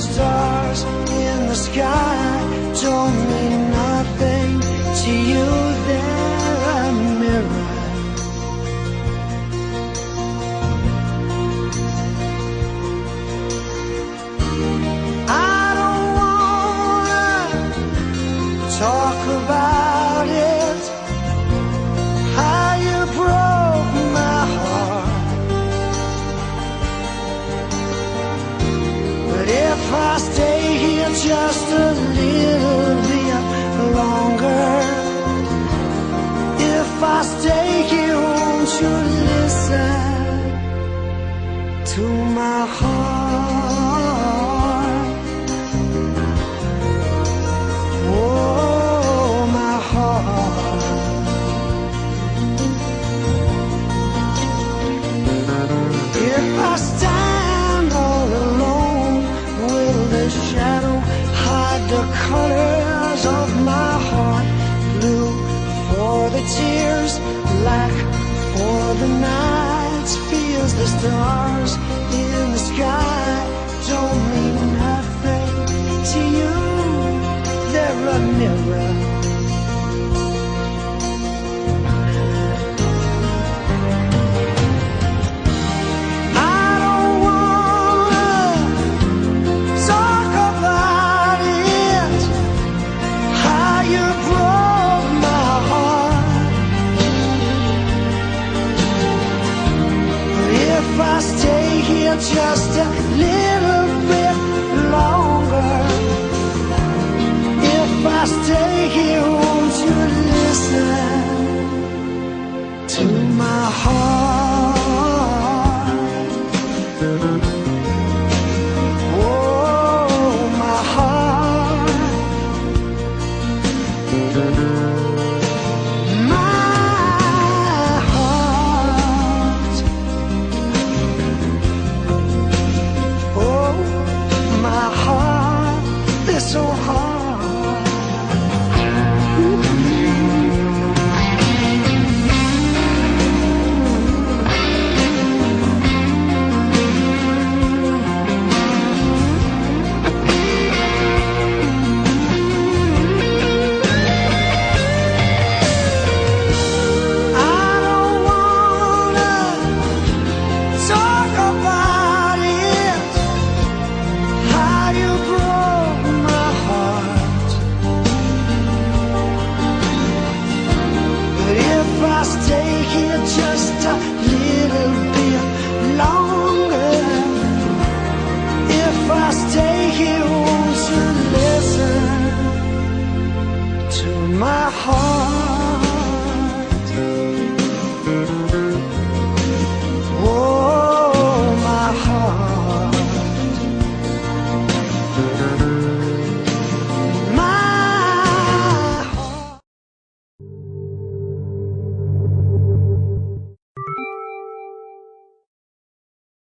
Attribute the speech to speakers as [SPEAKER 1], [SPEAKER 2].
[SPEAKER 1] stars in the sky don't mean nothing to you. They're a mirror. I don't wanna talk about it, how you broke my heart. But if I stay here just a little bit longer, if I stay here, won't you listen to my heart? Oh, my heart. If I stand all alone, will the shadow hide the colors of my heart? Blue for the tears, black for the nights, feels the stars in the sky don't mean nothing to you. They're a mirror. I don't wanna talk about it, how you broke my heart. If I stay here just a little bit longer, if I stay here, won't you listen to my heart?